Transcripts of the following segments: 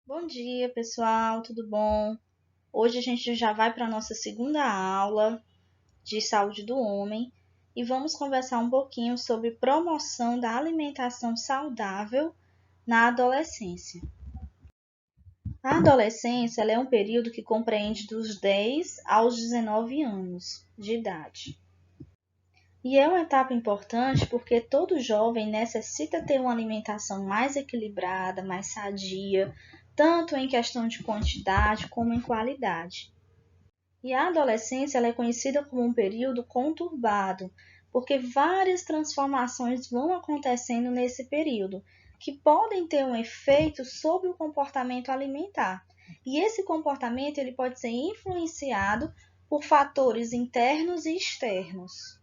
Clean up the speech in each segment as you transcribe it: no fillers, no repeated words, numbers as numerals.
Bom dia, pessoal, tudo bom? Hoje a gente já vai para a nossa segunda aula de saúde do homem e vamos conversar um pouquinho sobre promoção da alimentação saudável na adolescência. A adolescência ela é um período que compreende dos 10 aos 19 anos de idade. E é uma etapa importante porque todo jovem necessita ter uma alimentação mais equilibrada, mais sadia, tanto em questão de quantidade como em qualidade. E a adolescência ela é conhecida como um período conturbado, porque várias transformações vão acontecendo nesse período, que podem ter um efeito sobre o comportamento alimentar. E esse comportamento ele pode ser influenciado por fatores internos e externos.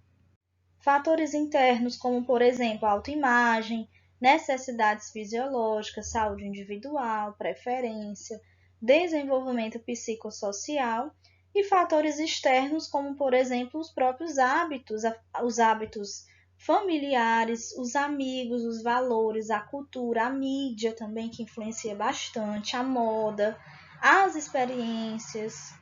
Fatores internos, como, por exemplo, autoimagem, necessidades fisiológicas, saúde individual, preferência, desenvolvimento psicossocial, e fatores externos, como, por exemplo, os hábitos familiares, os amigos, os valores, a cultura, a mídia também, que influencia bastante, a moda, as experiências.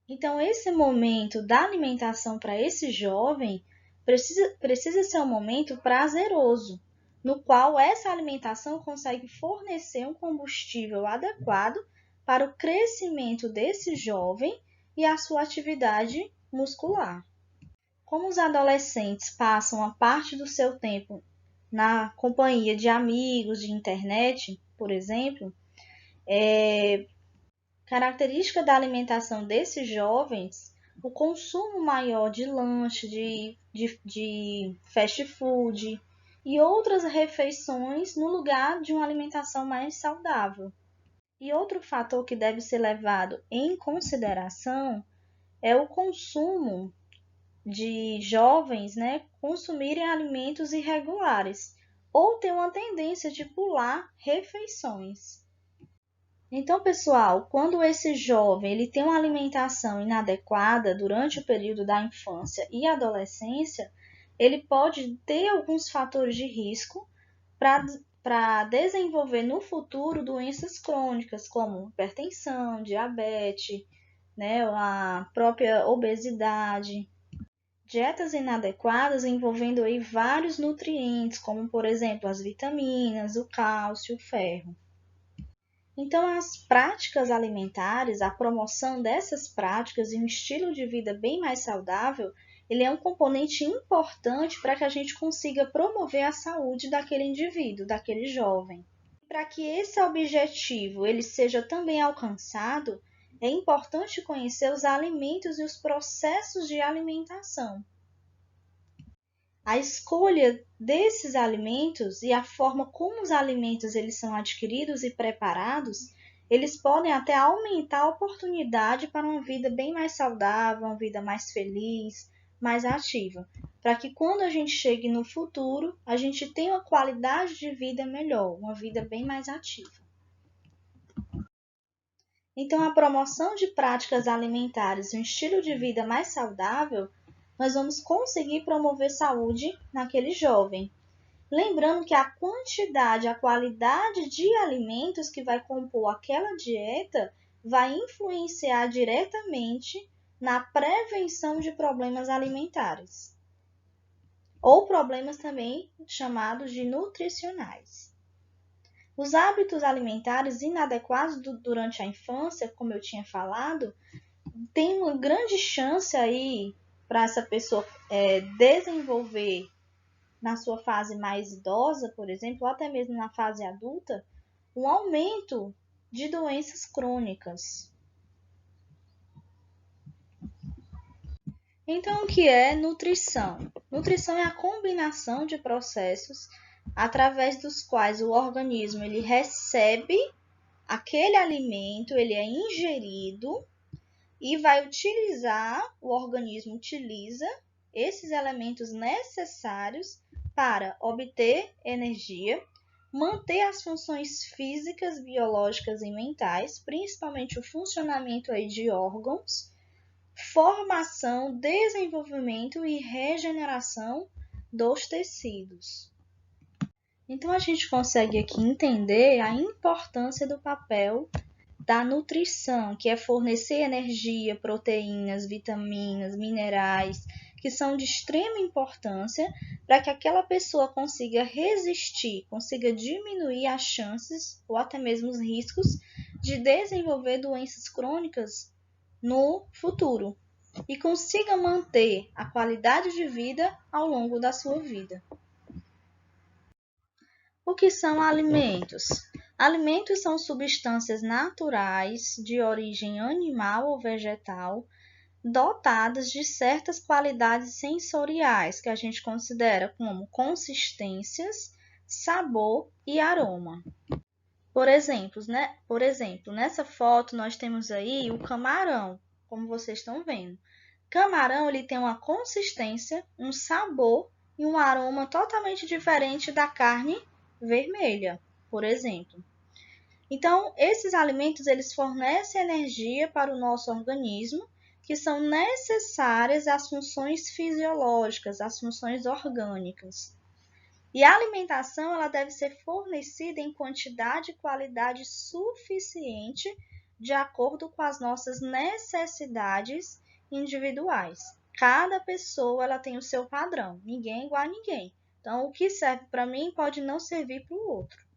Então, esse momento da alimentação para esse jovem precisa ser um momento prazeroso, no qual essa alimentação consegue fornecer um combustível adequado para o crescimento desse jovem e a sua atividade muscular. Como os adolescentes passam a parte do seu tempo na companhia de amigos, de internet, por exemplo, característica da alimentação desses jovens, o consumo maior de lanche, de fast food e outras refeições no lugar de uma alimentação mais saudável. E outro fator que deve ser levado em consideração é o consumo de jovens, consumirem alimentos irregulares ou ter uma tendência de pular refeições. Então, pessoal, quando esse jovem ele tem uma alimentação inadequada durante o período da infância e adolescência, ele pode ter alguns fatores de risco para desenvolver no futuro doenças crônicas, como hipertensão, diabetes, a própria obesidade. Dietas inadequadas envolvendo aí vários nutrientes, como, por exemplo, as vitaminas, o cálcio, o ferro. Então, as práticas alimentares, a promoção dessas práticas e um estilo de vida bem mais saudável, ele é um componente importante para que a gente consiga promover a saúde daquele indivíduo, daquele jovem. Para que esse objetivo ele seja também alcançado, é importante conhecer os alimentos e os processos de alimentação. A escolha desses alimentos e a forma como os alimentos eles são adquiridos e preparados, eles podem até aumentar a oportunidade para uma vida bem mais saudável, uma vida mais feliz, mais ativa, para que quando a gente chegue no futuro, a gente tenha uma qualidade de vida melhor, uma vida bem mais ativa. Então, a promoção de práticas alimentares e um estilo de vida mais saudável, nós vamos conseguir promover saúde naquele jovem. Lembrando que a quantidade, a qualidade de alimentos que vai compor aquela dieta vai influenciar diretamente na prevenção de problemas alimentares, ou problemas também chamados de nutricionais. Os hábitos alimentares inadequados durante a infância, como eu tinha falado, tem uma grande chance aí para essa pessoa desenvolver na sua fase mais idosa, por exemplo, ou até mesmo na fase adulta, um aumento de doenças crônicas. Então, o que é nutrição? Nutrição é a combinação de processos através dos quais o organismo ele recebe aquele alimento, ele é ingerido e vai utilizar, o organismo utiliza esses elementos necessários para obter energia, manter as funções físicas, biológicas e mentais, principalmente o funcionamento aí de órgãos, formação, desenvolvimento e regeneração dos tecidos. Então, a gente consegue aqui entender a importância do papel da nutrição, que é fornecer energia, proteínas, vitaminas, minerais, que são de extrema importância para que aquela pessoa consiga resistir, consiga diminuir as chances ou até mesmo os riscos de desenvolver doenças crônicas no futuro e consiga manter a qualidade de vida ao longo da sua vida. O que são alimentos? Alimentos são substâncias naturais de origem animal ou vegetal, dotadas de certas qualidades sensoriais que a gente considera como consistências, sabor e aroma. Por exemplo, nessa foto nós temos aí o camarão, como vocês estão vendo. Camarão ele tem uma consistência, um sabor e um aroma totalmente diferente da carne vermelha, por exemplo. Então, esses alimentos eles fornecem energia para o nosso organismo, que são necessárias às funções fisiológicas, às funções orgânicas. E a alimentação ela deve ser fornecida em quantidade e qualidade suficiente de acordo com as nossas necessidades individuais. Cada pessoa ela tem o seu padrão, ninguém é igual a ninguém. Então, o que serve para mim pode não servir para o outro.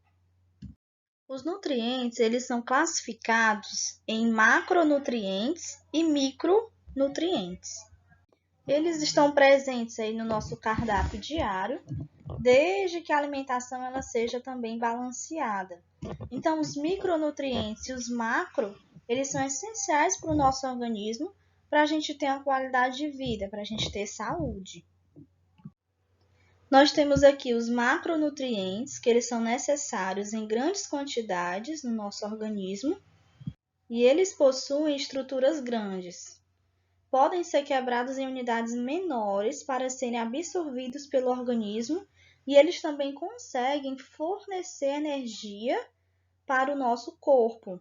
Os nutrientes eles são classificados em macronutrientes e micronutrientes. Eles estão presentes aí no nosso cardápio diário, desde que a alimentação ela seja também balanceada. Então, os micronutrientes e os macro, eles são essenciais para o nosso organismo, para a gente ter uma qualidade de vida, para a gente ter saúde. Nós temos aqui os macronutrientes, que eles são necessários em grandes quantidades no nosso organismo, e eles possuem estruturas grandes. Podem ser quebrados em unidades menores para serem absorvidos pelo organismo, e eles também conseguem fornecer energia para o nosso corpo.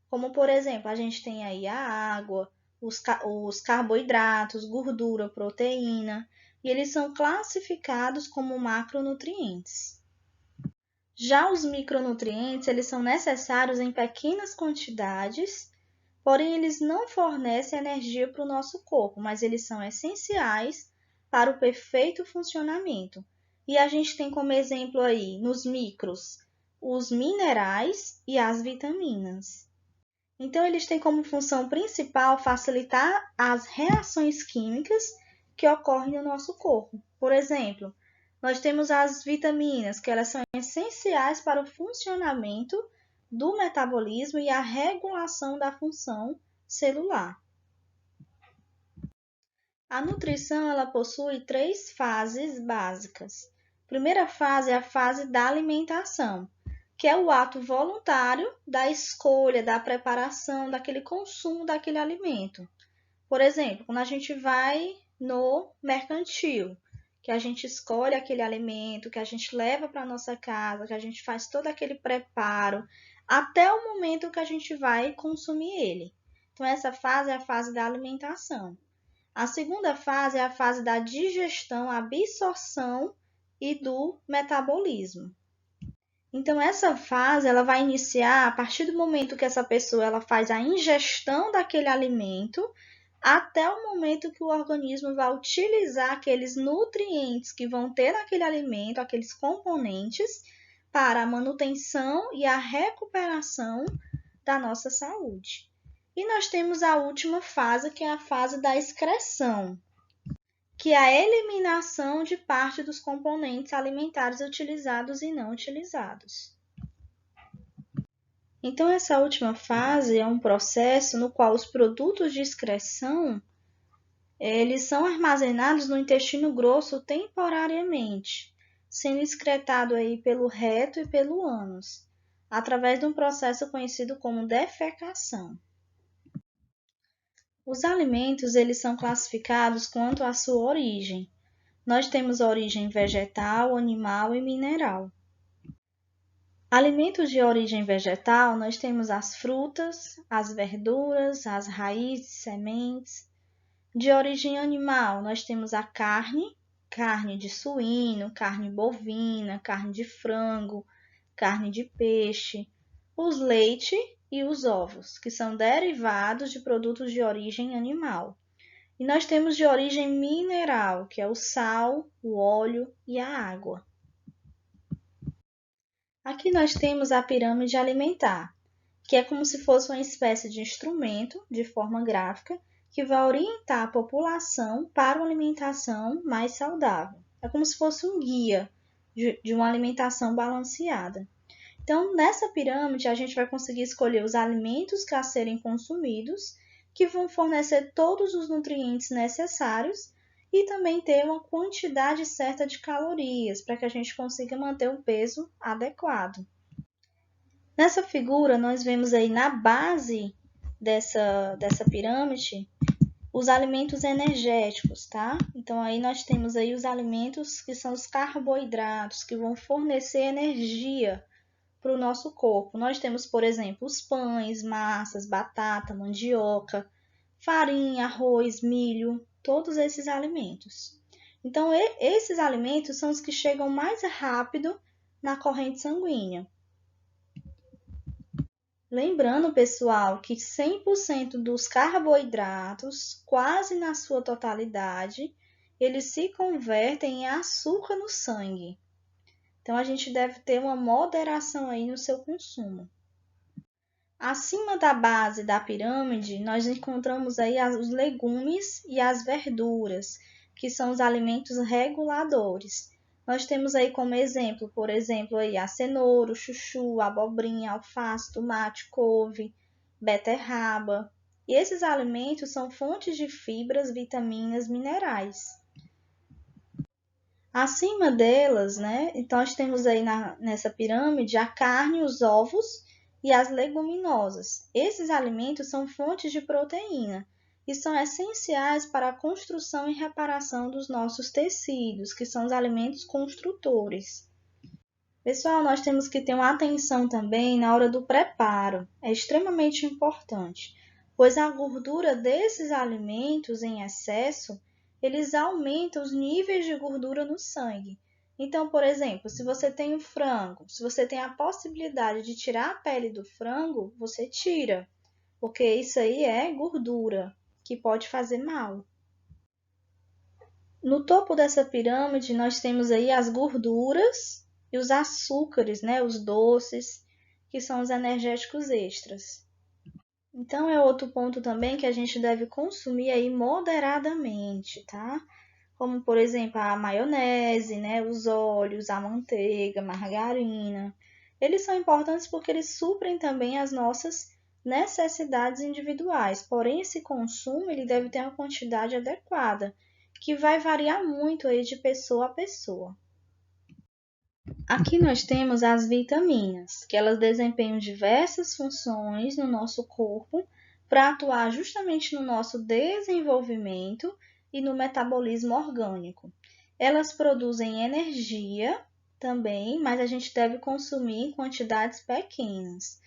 Como, por exemplo, a gente tem aí a água, os carboidratos, gordura, proteína, e eles são classificados como macronutrientes. Já os micronutrientes, eles são necessários em pequenas quantidades, porém eles não fornecem energia para o nosso corpo, mas eles são essenciais para o perfeito funcionamento. E a gente tem como exemplo aí, nos micros, os minerais e as vitaminas. Então, eles têm como função principal facilitar as reações químicas que ocorrem no nosso corpo. Por exemplo, nós temos as vitaminas, que elas são essenciais para o funcionamento do metabolismo e a regulação da função celular. A nutrição ela possui 3 fases básicas. A primeira fase é a fase da alimentação, que é o ato voluntário da escolha, da preparação, daquele consumo daquele alimento. Por exemplo, quando a gente vai no mercantil, que a gente escolhe aquele alimento, que a gente leva para a nossa casa, que a gente faz todo aquele preparo, até o momento que a gente vai consumir ele. Então, essa fase é a fase da alimentação. A segunda fase é a fase da digestão, absorção e do metabolismo. Então, essa fase ela vai iniciar a partir do momento que essa pessoa ela faz a ingestão daquele alimento, até o momento que o organismo vai utilizar aqueles nutrientes que vão ter naquele alimento, aqueles componentes, para a manutenção e a recuperação da nossa saúde. E nós temos a última fase, que é a fase da excreção, que é a eliminação de parte dos componentes alimentares utilizados e não utilizados. Então, essa última fase é um processo no qual os produtos de excreção eles são armazenados no intestino grosso temporariamente, sendo excretado aí pelo reto e pelo ânus, através de um processo conhecido como defecação. Os alimentos eles são classificados quanto à sua origem. Nós temos a origem vegetal, animal e mineral. Alimentos de origem vegetal, nós temos as frutas, as verduras, as raízes, sementes. De origem animal, nós temos a carne, carne de suíno, carne bovina, carne de frango, carne de peixe, os leite e os ovos, que são derivados de produtos de origem animal. E nós temos de origem mineral, que é o sal, o óleo e a água. Aqui nós temos a pirâmide alimentar, que é como se fosse uma espécie de instrumento, de forma gráfica, que vai orientar a população para uma alimentação mais saudável. É como se fosse um guia de uma alimentação balanceada. Então, nessa pirâmide, a gente vai conseguir escolher os alimentos a serem consumidos, que vão fornecer todos os nutrientes necessários e também ter uma quantidade certa de calorias, para que a gente consiga manter um peso adequado. Nessa figura, nós vemos aí na base dessa pirâmide os alimentos energéticos, tá? Então, aí nós temos aí os alimentos que são os carboidratos, que vão fornecer energia para o nosso corpo. Nós temos, por exemplo, os pães, massas, batata, mandioca, farinha, arroz, milho, todos esses alimentos. Então, esses alimentos são os que chegam mais rápido na corrente sanguínea. Lembrando, pessoal, que 100% dos carboidratos, quase na sua totalidade, eles se convertem em açúcar no sangue. Então, a gente deve ter uma moderação aí no seu consumo. Acima da base da pirâmide, nós encontramos aí os legumes e as verduras, que são os alimentos reguladores. Nós temos aí como exemplo, por exemplo, aí a cenoura, o chuchu, a abobrinha, alface, tomate, couve, beterraba. E esses alimentos são fontes de fibras, vitaminas, minerais. Acima delas, né, então nós temos aí nessa pirâmide a carne, os ovos e as leguminosas. Esses alimentos são fontes de proteína e são essenciais para a construção e reparação dos nossos tecidos, que são os alimentos construtores. Pessoal, nós temos que ter uma atenção também na hora do preparo. É extremamente importante, pois a gordura desses alimentos em excesso, eles aumentam os níveis de gordura no sangue. Então, por exemplo, se você tem um frango, se você tem a possibilidade de tirar a pele do frango, você tira, porque isso aí é gordura, que pode fazer mal. No topo dessa pirâmide, nós temos aí as gorduras e os açúcares, né, os doces, que são os energéticos extras. Então, é outro ponto também que a gente deve consumir aí moderadamente, tá? Como, por exemplo, a maionese, né, os óleos, a manteiga, a margarina. Eles são importantes porque eles suprem também as nossas necessidades individuais. Porém, esse consumo ele deve ter uma quantidade adequada, que vai variar muito aí de pessoa a pessoa. Aqui nós temos as vitaminas, que elas desempenham diversas funções no nosso corpo para atuar justamente no nosso desenvolvimento e no metabolismo orgânico. Elas produzem energia também, mas a gente deve consumir em quantidades pequenas.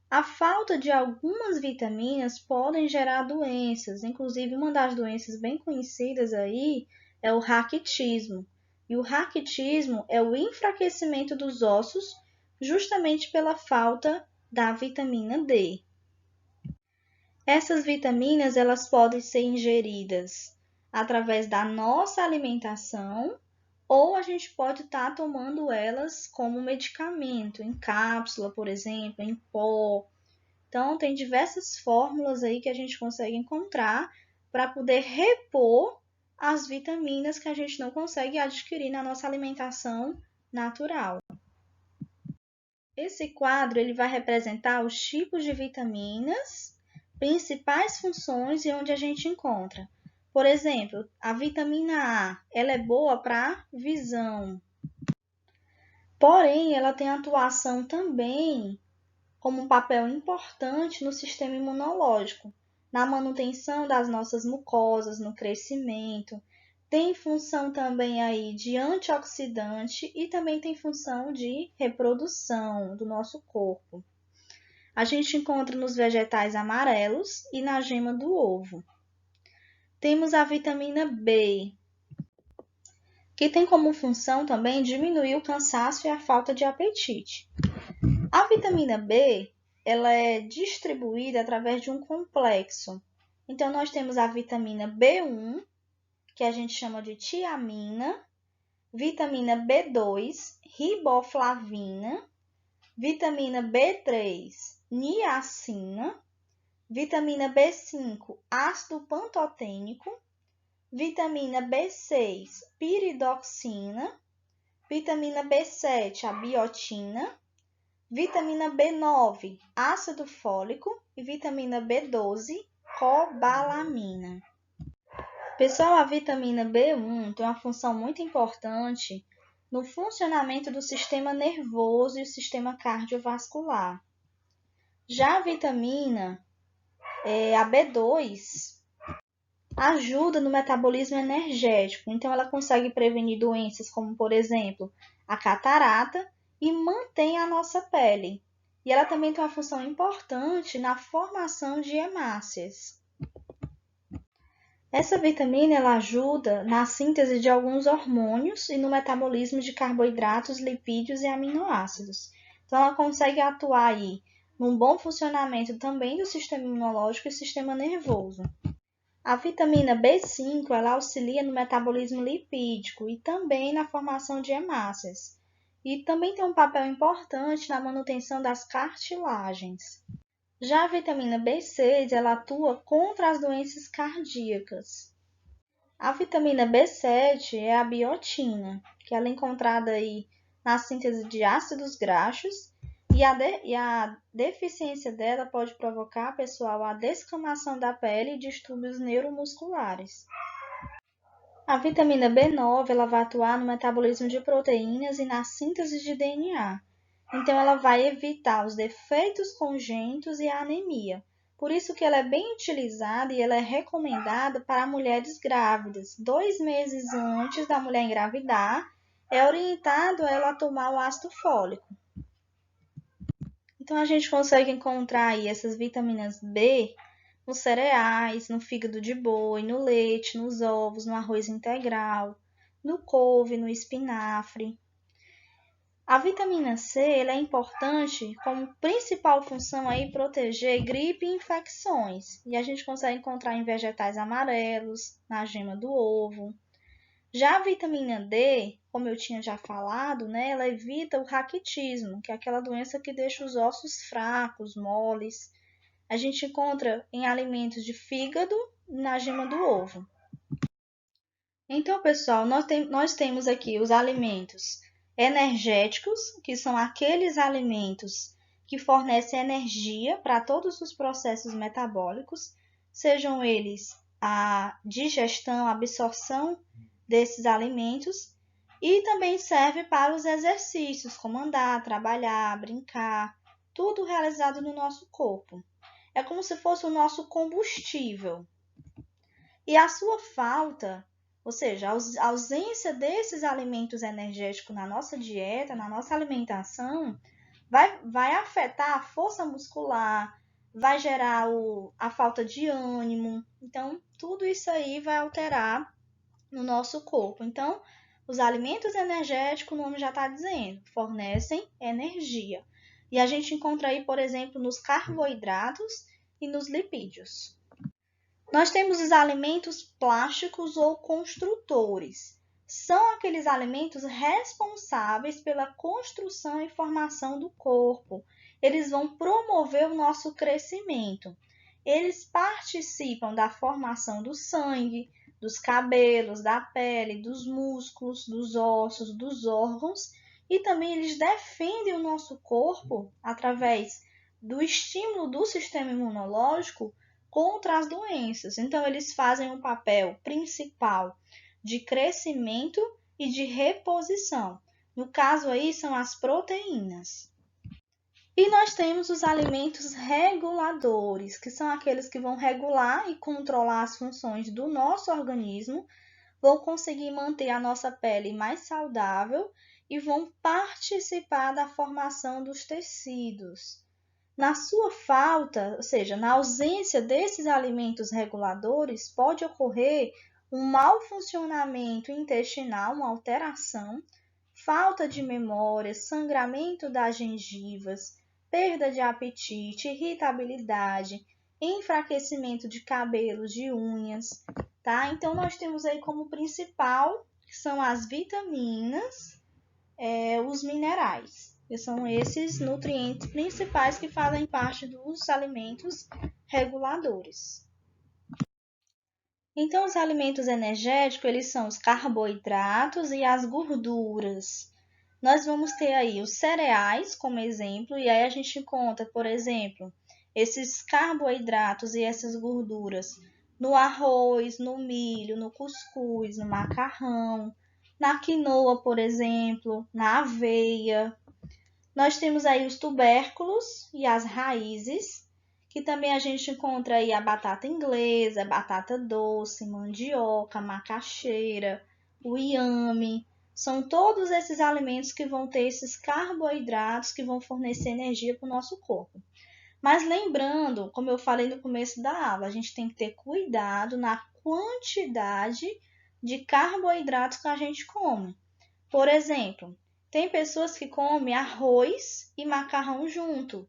A falta de algumas vitaminas podem gerar doenças, inclusive uma das doenças bem conhecidas aí é o raquitismo. E o raquitismo é o enfraquecimento dos ossos justamente pela falta da vitamina D. Essas vitaminas elas podem ser ingeridas através da nossa alimentação ou a gente pode estar tomando elas como medicamento, em cápsula, por exemplo, em pó. Então, tem diversas fórmulas aí que a gente consegue encontrar para poder repor as vitaminas que a gente não consegue adquirir na nossa alimentação natural. Esse quadro ele vai representar os tipos de vitaminas, principais funções e onde a gente encontra. Por exemplo, a vitamina A, ela é boa para visão. Porém, ela tem atuação também como um papel importante no sistema imunológico, na manutenção das nossas mucosas, no crescimento. Tem função também aí de antioxidante e também tem função de reprodução do nosso corpo. A gente encontra nos vegetais amarelos e na gema do ovo. Temos a vitamina B, que tem como função também diminuir o cansaço e a falta de apetite. A vitamina B, ela é distribuída através de um complexo. Então, nós temos a vitamina B1, que a gente chama de tiamina, vitamina B2, riboflavina, vitamina B3, niacina, vitamina B5, ácido pantotênico, vitamina B6, piridoxina, vitamina B7, a biotina, vitamina B9, ácido fólico e vitamina B12, cobalamina. Pessoal, a vitamina B1 tem uma função muito importante no funcionamento do sistema nervoso e o sistema cardiovascular. Já a vitamina, a B2, ajuda no metabolismo energético, então ela consegue prevenir doenças como, por exemplo, a catarata e mantém a nossa pele. E ela também tem uma função importante na formação de hemácias. Essa vitamina ela ajuda na síntese de alguns hormônios e no metabolismo de carboidratos, lipídios e aminoácidos. Então ela consegue atuar aí num bom funcionamento também do sistema imunológico e sistema nervoso. A vitamina B5 ela auxilia no metabolismo lipídico e também na formação de hemácias. E também tem um papel importante na manutenção das cartilagens. Já a vitamina B6 ela atua contra as doenças cardíacas. A vitamina B7 é a biotina, que ela é encontrada aí na síntese de ácidos graxos e a deficiência dela pode provocar, pessoal, a descamação da pele e distúrbios neuromusculares. A vitamina B9 ela vai atuar no metabolismo de proteínas e na síntese de DNA. Então, ela vai evitar os defeitos congênitos e a anemia. Por isso que ela é bem utilizada e ela é recomendada para mulheres grávidas. 2 meses antes da mulher engravidar, é orientado ela a tomar o ácido fólico. Então, a gente consegue encontrar aí essas vitaminas B nos cereais, no fígado de boi, no leite, nos ovos, no arroz integral, no couve, no espinafre. A vitamina C ela é importante como principal função aí proteger gripe e infecções. E a gente consegue encontrar em vegetais amarelos, na gema do ovo. Já a vitamina D, como eu tinha já falado, né, ela evita o raquitismo, que é aquela doença que deixa os ossos fracos, moles. A gente encontra em alimentos de fígado e na gema do ovo. Então, pessoal, nós temos aqui os alimentos energéticos, que são aqueles alimentos que fornecem energia para todos os processos metabólicos, sejam eles a digestão, a absorção desses alimentos, e também serve para os exercícios, como andar, trabalhar, brincar, tudo realizado no nosso corpo. É como se fosse o nosso combustível. E a sua falta, ou seja, a ausência desses alimentos energéticos na nossa dieta, na nossa alimentação, vai afetar a força muscular, vai gerar a falta de ânimo. Então, tudo isso aí vai alterar no nosso corpo. Então, os alimentos energéticos, o nome já está dizendo, fornecem energia. E a gente encontra aí, por exemplo, nos carboidratos e nos lipídios. Nós temos os alimentos plásticos ou construtores. São aqueles alimentos responsáveis pela construção e formação do corpo. Eles vão promover o nosso crescimento. Eles participam da formação do sangue, dos cabelos, da pele, dos músculos, dos ossos, dos órgãos, e também eles defendem o nosso corpo através do estímulo do sistema imunológico contra as doenças. Então, eles fazem um papel principal de crescimento e de reposição. No caso aí, são as proteínas. E nós temos os alimentos reguladores, que são aqueles que vão regular e controlar as funções do nosso organismo, vão conseguir manter a nossa pele mais saudável e vão participar da formação dos tecidos. Na sua falta, ou seja, na ausência desses alimentos reguladores, pode ocorrer um mau funcionamento intestinal, uma alteração, falta de memória, sangramento das gengivas, perda de apetite, irritabilidade, enfraquecimento de cabelos, de unhas, tá? Então, nós temos aí como principal, que são as vitaminas, os minerais, que são esses nutrientes principais que fazem parte dos alimentos reguladores. Então, os alimentos energéticos, eles são os carboidratos e as gorduras. Nós vamos ter aí os cereais como exemplo, e aí a gente encontra, por exemplo, esses carboidratos e essas gorduras no arroz, no milho, no cuscuz, no macarrão, na quinoa, por exemplo, na aveia. Nós temos aí os tubérculos e as raízes, que também a gente encontra aí a batata inglesa, batata doce, mandioca, macaxeira, o inhame. São todos esses alimentos que vão ter esses carboidratos que vão fornecer energia para o nosso corpo. Mas lembrando, como eu falei no começo da aula, a gente tem que ter cuidado na quantidade de carboidratos que a gente come. Por exemplo, tem pessoas que comem arroz e macarrão junto.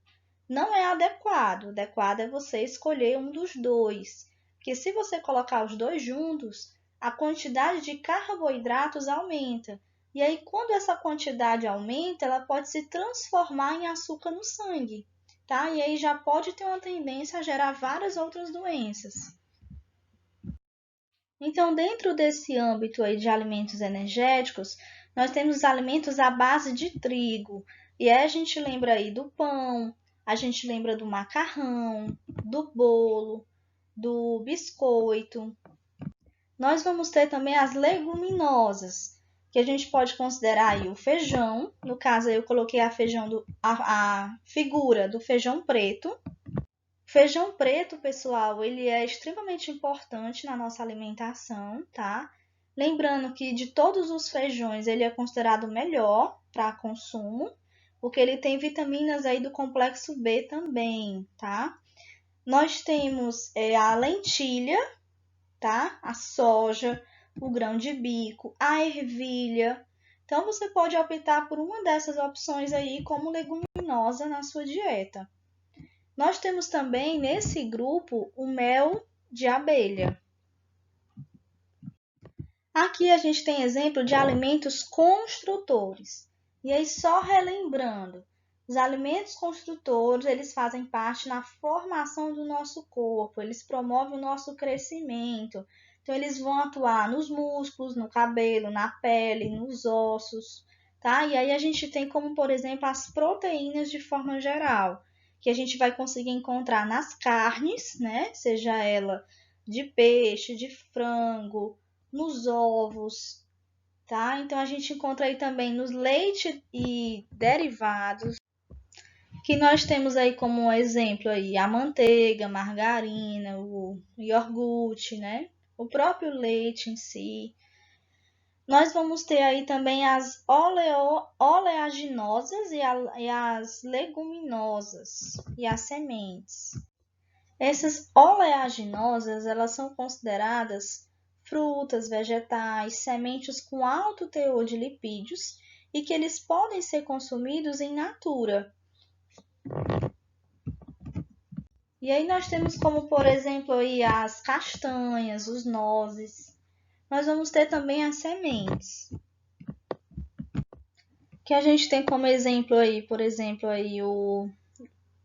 Não é adequado. O adequado é você escolher um dos dois. Porque se você colocar os dois juntos, a quantidade de carboidratos aumenta. E aí, quando essa quantidade aumenta, ela pode se transformar em açúcar no sangue, tá? E aí já pode ter uma tendência a gerar várias outras doenças. Então, dentro desse âmbito aí de alimentos energéticos, nós temos os alimentos à base de trigo. E aí a gente lembra aí do pão, a gente lembra do macarrão, do bolo, do biscoito. Nós vamos ter também as leguminosas, que a gente pode considerar aí o feijão. No caso, eu coloquei a figura do feijão preto. Feijão preto, pessoal, ele é extremamente importante na nossa alimentação, tá? Lembrando que de todos os feijões, ele é considerado o melhor para consumo, porque ele tem vitaminas aí do complexo B também, tá? Nós temos a lentilha, tá? A soja, o grão de bico, a ervilha. Então, você pode optar por uma dessas opções aí como leguminosa na sua dieta. Nós temos também nesse grupo o mel de abelha. Aqui a gente tem exemplo de alimentos construtores. E aí, só relembrando, os alimentos construtores, eles fazem parte na formação do nosso corpo, eles promovem o nosso crescimento. Então, eles vão atuar nos músculos, no cabelo, na pele, nos ossos, tá? E aí a gente tem como, por exemplo, as proteínas de forma geral, que a gente vai conseguir encontrar nas carnes, né? Seja ela de peixe, de frango, nos ovos, tá? Então a gente encontra aí também nos leite e derivados, que nós temos aí como exemplo aí a manteiga, margarina, o iogurte, né? O próprio leite em si. Nós vamos ter aí também as oleaginosas e as leguminosas e as sementes. Essas oleaginosas, elas são consideradas frutas, vegetais, sementes com alto teor de lipídios e que eles podem ser consumidos in natura. E aí nós temos como, por exemplo, aí as castanhas, os nozes. Nós vamos ter também as sementes, que a gente tem como exemplo aí, por exemplo, aí o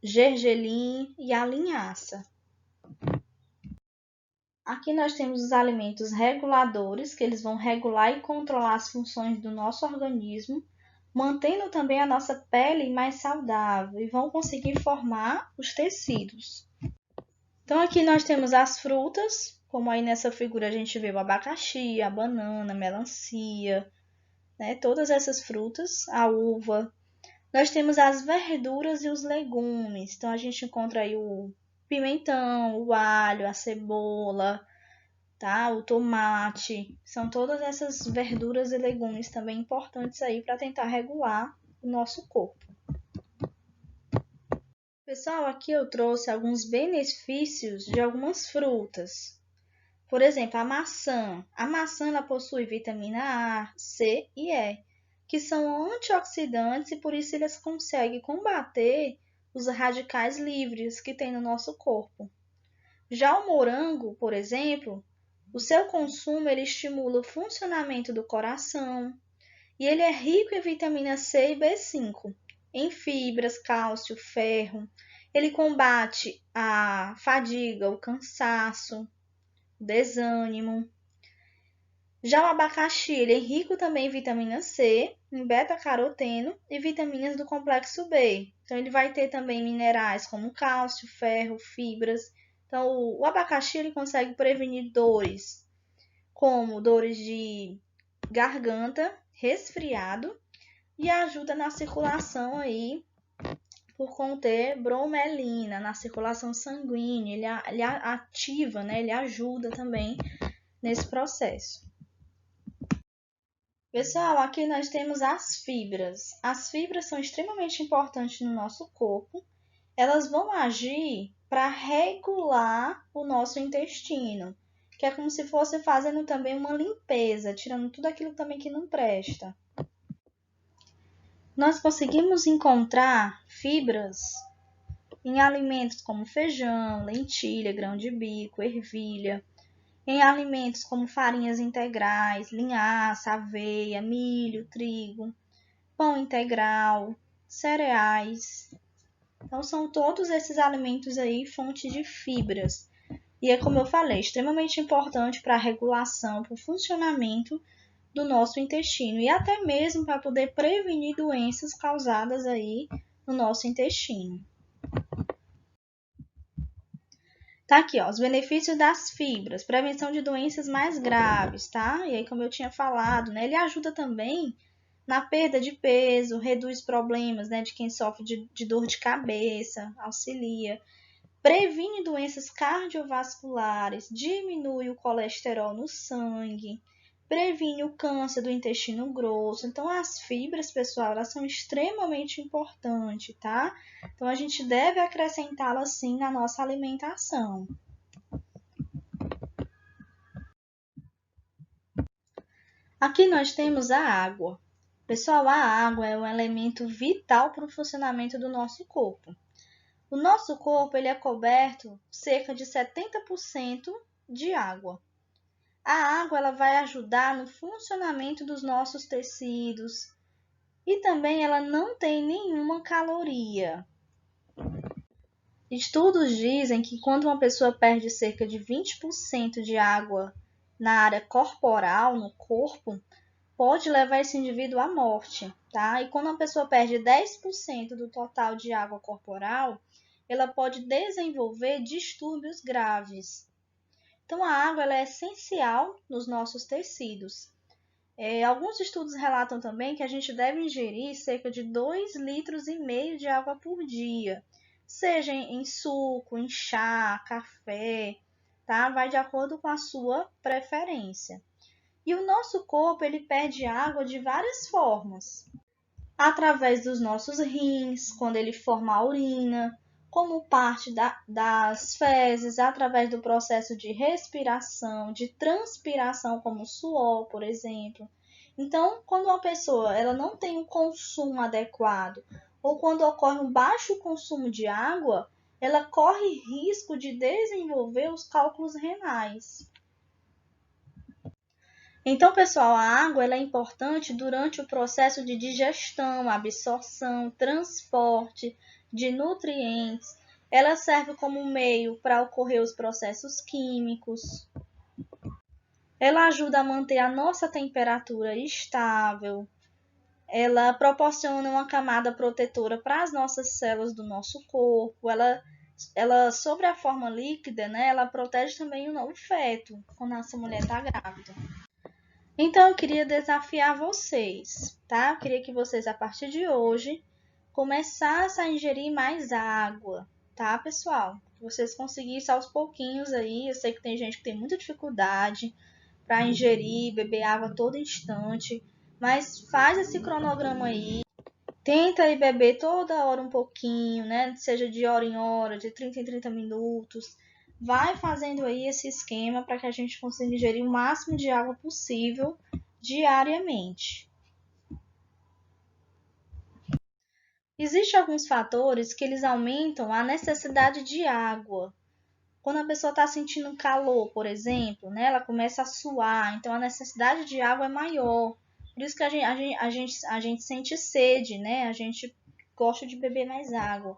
gergelim e a linhaça. Aqui nós temos os alimentos reguladores, que eles vão regular e controlar as funções do nosso organismo, mantendo também a nossa pele mais saudável e vão conseguir formar os tecidos. Então aqui nós temos as frutas, como aí nessa figura a gente vê o abacaxi, a banana, a melancia, né? Todas essas frutas, a uva. Nós temos as verduras e os legumes, então a gente encontra aí o pimentão, o alho, a cebola, tá? O tomate. São todas essas verduras e legumes também importantes aí para tentar regular o nosso corpo. Pessoal, aqui eu trouxe alguns benefícios de algumas frutas. Por exemplo, a maçã. A maçã ela possui vitamina A, C e E, que são antioxidantes e por isso eles conseguem combater os radicais livres que tem no nosso corpo. Já o morango, por exemplo, o seu consumo ele estimula o funcionamento do coração e ele é rico em vitamina C e B5, em fibras, cálcio, ferro. Ele combate a fadiga, o cansaço, o desânimo. Já o abacaxi, ele é rico também em vitamina C, em beta-caroteno e vitaminas do complexo B. Então, ele vai ter também minerais como cálcio, ferro, fibras. Então, o abacaxi ele consegue prevenir dores, como dores de garganta, resfriado, e ajuda na circulação aí, por conter bromelina na circulação sanguínea. Ele ativa, né? Ele ajuda também nesse processo. Pessoal, aqui nós temos as fibras. As fibras são extremamente importantes no nosso corpo. Elas vão agir para regular o nosso intestino, que é como se fosse fazendo também uma limpeza, tirando tudo aquilo também que não presta. Nós conseguimos encontrar fibras em alimentos como feijão, lentilha, grão de bico, ervilha, em alimentos como farinhas integrais, linhaça, aveia, milho, trigo, pão integral, cereais. Então, são todos esses alimentos aí fonte de fibras. E é como eu falei, extremamente importante para a regulação, para o funcionamento do nosso intestino e até mesmo para poder prevenir doenças causadas aí no nosso intestino. Tá aqui, ó, os benefícios das fibras, prevenção de doenças mais graves, tá? E aí, como eu tinha falado, né, ele ajuda também na perda de peso, reduz problemas, né, de quem sofre de dor de cabeça, auxilia, previne doenças cardiovasculares, diminui o colesterol no sangue, previne o câncer do intestino grosso. Então, as fibras, pessoal, elas são extremamente importantes, tá? Então, a gente deve acrescentá-las, sim, na nossa alimentação. Aqui nós temos a água. Pessoal, a água é um elemento vital para o funcionamento do nosso corpo. O nosso corpo ele é coberto cerca de 70% de água. A água ela vai ajudar no funcionamento dos nossos tecidos e também ela não tem nenhuma caloria. Estudos dizem que quando uma pessoa perde cerca de 20% de água na área corporal, no corpo, pode levar esse indivíduo à morte, tá? E quando uma pessoa perde 10% do total de água corporal, ela pode desenvolver distúrbios graves. Então, a água ela é essencial nos nossos tecidos. Alguns estudos relatam também que a gente deve ingerir cerca de 2,5 litros de água por dia, seja em suco, em chá, café, tá? Vai de acordo com a sua preferência. E o nosso corpo ele perde água de várias formas. Através dos nossos rins, quando ele forma a urina, como parte das fezes, através do processo de respiração, de transpiração, como suor, por exemplo. Então, quando uma pessoa ela não tem um consumo adequado, ou quando ocorre um baixo consumo de água, ela corre risco de desenvolver os cálculos renais. Então, pessoal, a água ela é importante durante o processo de digestão, absorção, transporte de nutrientes. Ela serve como meio para ocorrer os processos químicos. Ela ajuda a manter a nossa temperatura estável. Ela proporciona uma camada protetora para as nossas células do nosso corpo. Ela sobre a forma líquida, né, ela protege também o feto quando essa mulher está grávida. Então, eu queria desafiar vocês, tá? Eu queria que vocês, a partir de hoje, começassem a ingerir mais água, tá, pessoal? Que vocês conseguissem aos pouquinhos aí. Eu sei que tem gente que tem muita dificuldade para ingerir, beber água a todo instante, mas faz esse cronograma aí. Tenta aí beber toda hora um pouquinho, né? Seja de hora em hora, de 30 em 30 minutos. Vai fazendo aí esse esquema para que a gente consiga ingerir o máximo de água possível diariamente. Existem alguns fatores que eles aumentam a necessidade de água. Quando a pessoa está sentindo calor, por exemplo, né, ela começa a suar, então a necessidade de água é maior. Por isso que a gente sente sede, né? A gente gosta de beber mais água.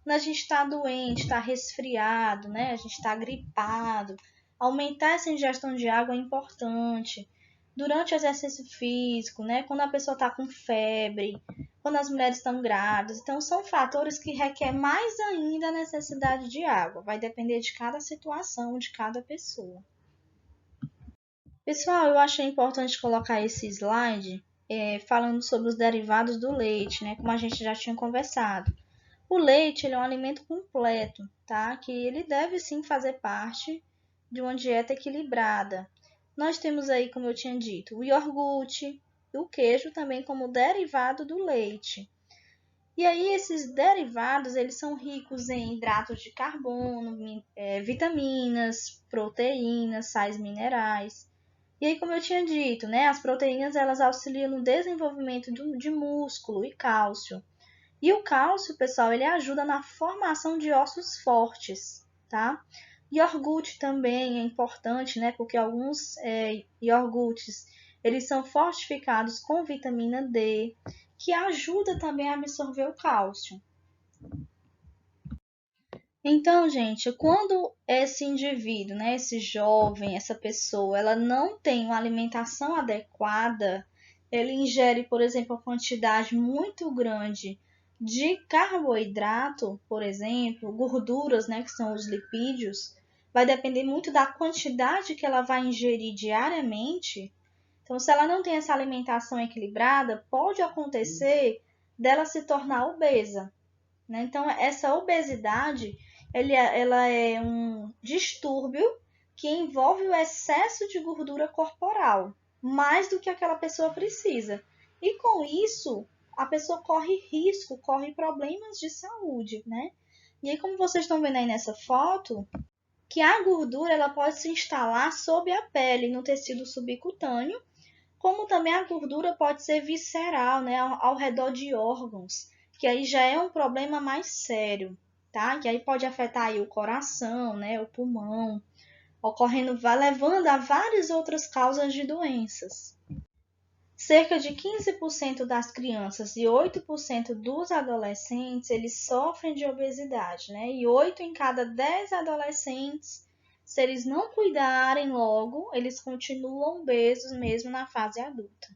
Quando a gente está doente, está resfriado, né? A gente está gripado, aumentar essa ingestão de água é importante. Durante o exercício físico, né? Quando a pessoa está com febre, quando as mulheres estão grávidas. Então, são fatores que requerem mais ainda a necessidade de água. Vai depender de cada situação, de cada pessoa. Pessoal, eu achei importante colocar esse slide falando sobre os derivados do leite, né? Como a gente já tinha conversado. O leite ele é um alimento completo, tá? Que ele deve sim fazer parte de uma dieta equilibrada. Nós temos aí, como eu tinha dito, o iogurte e o queijo também como derivado do leite. E aí esses derivados eles são ricos em hidratos de carbono, vitaminas, proteínas, sais minerais. E aí, como eu tinha dito, né, as proteínas elas auxiliam no desenvolvimento de músculo e cálcio. E o cálcio, pessoal, ele ajuda na formação de ossos fortes, tá? Iogurte também é importante, né? Porque alguns iogurtes, eles são fortificados com vitamina D, que ajuda também a absorver o cálcio. Então, gente, quando esse indivíduo, né, esse jovem, essa pessoa, ela não tem uma alimentação adequada, ele ingere, por exemplo, uma quantidade muito grande de carboidrato, por exemplo, gorduras, né, que são os lipídios, vai depender muito da quantidade que ela vai ingerir diariamente. Então, se ela não tem essa alimentação equilibrada, pode acontecer dela se tornar obesa, né? Então, essa obesidade ela é um distúrbio que envolve o excesso de gordura corporal, mais do que aquela pessoa precisa. E com isso, a pessoa corre risco, corre problemas de saúde, né? E aí, como vocês estão vendo aí nessa foto, que a gordura ela pode se instalar sob a pele, no tecido subcutâneo, como também a gordura pode ser visceral, né, ao redor de órgãos, que aí já é um problema mais sério, tá? Que aí pode afetar aí o coração, né, o pulmão, levando a várias outras causas de doenças. Cerca de 15% das crianças e 8% dos adolescentes, eles sofrem de obesidade, né? E 8 em cada 10 adolescentes, se eles não cuidarem logo, eles continuam obesos mesmo na fase adulta.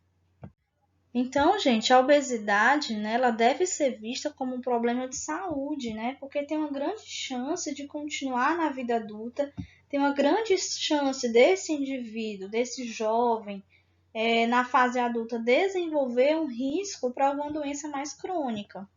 Então, gente, a obesidade, né, ela deve ser vista como um problema de saúde, né? Porque tem uma grande chance de continuar na vida adulta, tem uma grande chance desse indivíduo, desse jovem, na fase adulta, desenvolver um risco para alguma doença mais crônica.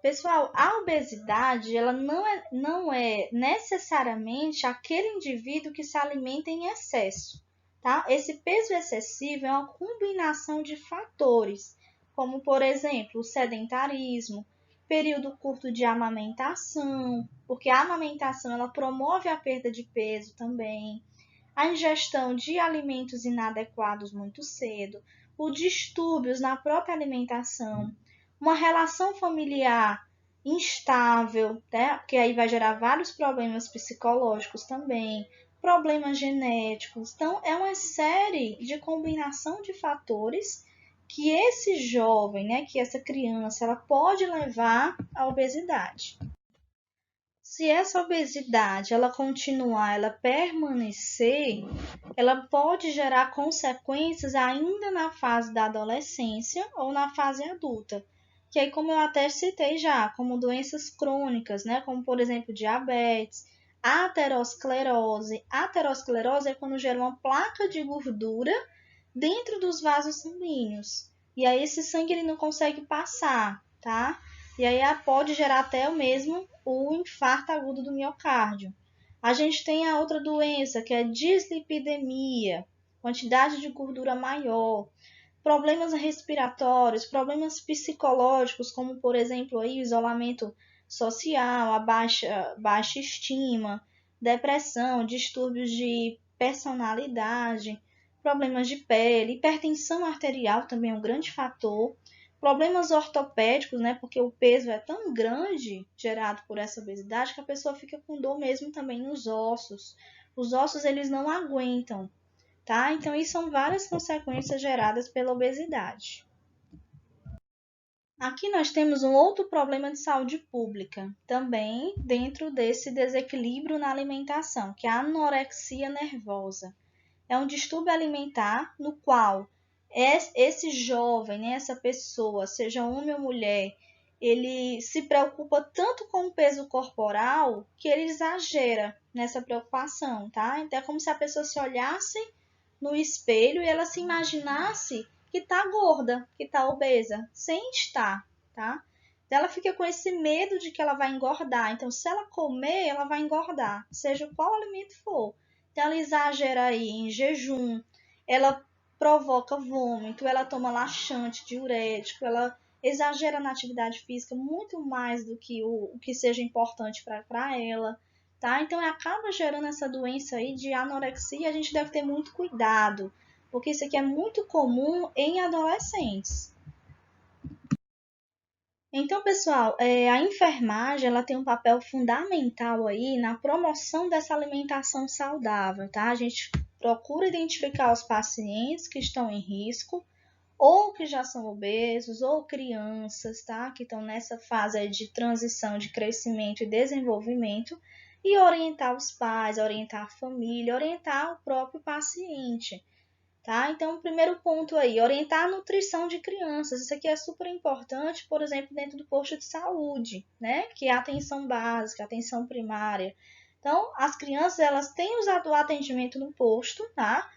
Pessoal, a obesidade, ela não é necessariamente aquele indivíduo que se alimenta em excesso, tá? Esse peso excessivo é uma combinação de fatores, como, por exemplo, o sedentarismo, período curto de amamentação, porque a amamentação ela promove a perda de peso também, a ingestão de alimentos inadequados muito cedo, os distúrbios na própria alimentação, uma relação familiar instável, né? Que aí vai gerar vários problemas psicológicos também, problemas genéticos. Então, é uma série de combinação de fatores que esse jovem, né, que essa criança, ela pode levar à obesidade. Se essa obesidade ela continuar, ela permanecer, ela pode gerar consequências ainda na fase da adolescência ou na fase adulta. Que aí, como eu até citei já, como doenças crônicas, né? Como, por exemplo, diabetes, aterosclerose. Aterosclerose é quando gera uma placa de gordura dentro dos vasos sanguíneos. E aí esse sangue ele não consegue passar, tá? E aí pode gerar até o infarto agudo do miocárdio. A gente tem a outra doença, que é dislipidemia, quantidade de gordura maior, problemas respiratórios, problemas psicológicos, como por exemplo aí, o isolamento social, a baixa estima, depressão, distúrbios de personalidade, problemas de pele, hipertensão arterial também é um grande fator, Problemas ortopédicos, né? Porque o peso é tão grande gerado por essa obesidade que a pessoa fica com dor mesmo também nos ossos. Os ossos eles não aguentam, tá? Então, isso são várias consequências geradas pela obesidade. Aqui nós temos um outro problema de saúde pública, também dentro desse desequilíbrio na alimentação, que é a anorexia nervosa. É um distúrbio alimentar no qual esse jovem, né, essa pessoa, seja homem ou mulher, ele se preocupa tanto com o peso corporal que ele exagera nessa preocupação, tá? Então é como se a pessoa se olhasse no espelho e ela se imaginasse que tá gorda, que tá obesa, sem estar, tá? Então ela fica com esse medo de que ela vai engordar. Então, se ela comer, ela vai engordar, seja qual alimento for. Então, ela exagera aí em jejum, ela provoca vômito, ela toma laxante, diurético, ela exagera na atividade física muito mais do que o que seja importante para ela, tá? Então acaba gerando essa doença aí de anorexia, a gente deve ter muito cuidado, porque isso aqui é muito comum em adolescentes. Então, pessoal, a enfermagem ela tem um papel fundamental aí na promoção dessa alimentação saudável, tá? A gente procura identificar os pacientes que estão em risco, ou que já são obesos, ou crianças, tá? Que estão nessa fase de transição de crescimento e desenvolvimento, e orientar os pais, orientar a família, orientar o próprio paciente. Tá? Então, o primeiro ponto aí, orientar a nutrição de crianças. Isso aqui é super importante, por exemplo, dentro do posto de saúde, né? Que é a atenção básica, a atenção primária. Então, as crianças, elas têm o atendimento no posto, tá?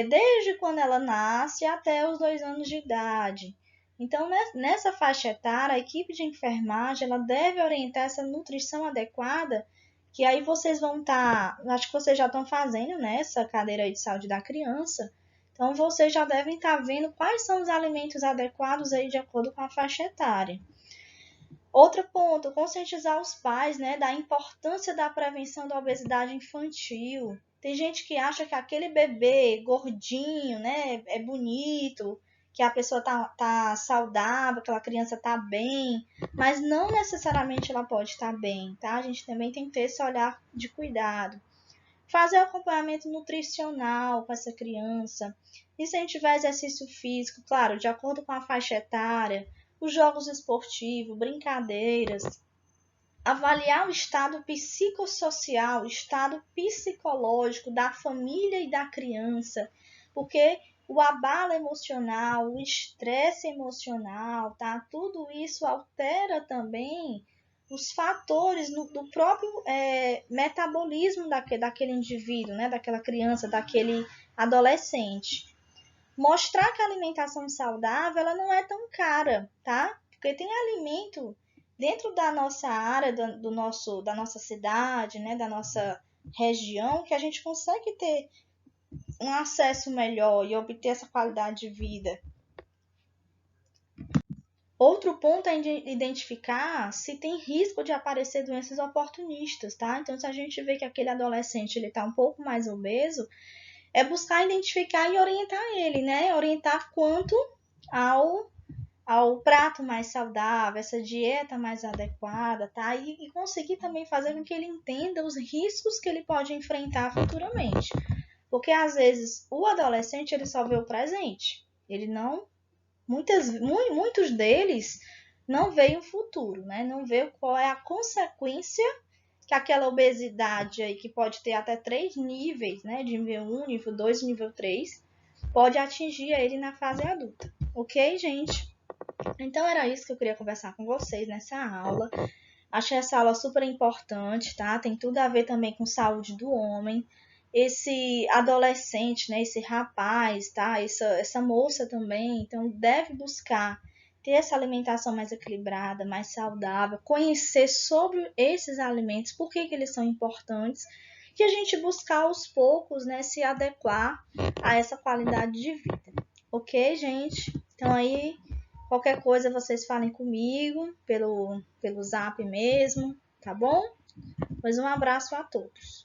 Desde quando ela nasce até os 2 anos de idade. Então, nessa faixa etária, a equipe de enfermagem, ela deve orientar essa nutrição adequada, que aí vocês vão estar, acho que vocês já estão fazendo, né? Essa cadeira aí de saúde da criança. Então, vocês já devem estar vendo quais são os alimentos adequados aí de acordo com a faixa etária. Outro ponto, conscientizar os pais, né, da importância da prevenção da obesidade infantil. Tem gente que acha que aquele bebê gordinho, né, é bonito, que a pessoa tá saudável, aquela criança tá bem, mas não necessariamente ela pode estar bem, tá? A gente também tem que ter esse olhar de cuidado. Fazer acompanhamento nutricional com essa criança, incentivar exercício físico, claro, de acordo com a faixa etária, os jogos esportivos, brincadeiras, avaliar o estado psicossocial, o estado psicológico da família e da criança, porque o abalo emocional, o estresse emocional, tá? Tudo isso altera também os fatores do próprio metabolismo daquele indivíduo, né? Daquela criança, daquele adolescente. Mostrar que a alimentação saudável ela não é tão cara, tá? Porque tem alimento dentro da nossa área, da nossa cidade, né? Da nossa região, que a gente consegue ter um acesso melhor e obter essa qualidade de vida. Outro ponto é identificar se tem risco de aparecer doenças oportunistas, tá? Então, se a gente vê que aquele adolescente ele está um pouco mais obeso, é buscar identificar e orientar ele, né? Orientar quanto ao prato mais saudável, essa dieta mais adequada, tá? E conseguir também fazer com que ele entenda os riscos que ele pode enfrentar futuramente. Porque às vezes o adolescente ele só vê o presente, ele não muitos deles não veem o futuro, né? Não vê qual é a consequência que aquela obesidade aí, que pode ter até 3 níveis, né? De nível 1, nível 2, nível 3, pode atingir ele na fase adulta. Ok, gente? Então era isso que eu queria conversar com vocês nessa aula. Achei essa aula super importante, tá? Tem tudo a ver também com saúde do homem. Esse adolescente, né? Esse rapaz, tá? Essa moça também, então deve buscar ter essa alimentação mais equilibrada, mais saudável, conhecer sobre esses alimentos, por que eles são importantes, e a gente buscar aos poucos, né? Se adequar a essa qualidade de vida. Ok, gente? Então aí qualquer coisa vocês falem comigo pelo zap mesmo, tá bom? Pois um abraço a todos.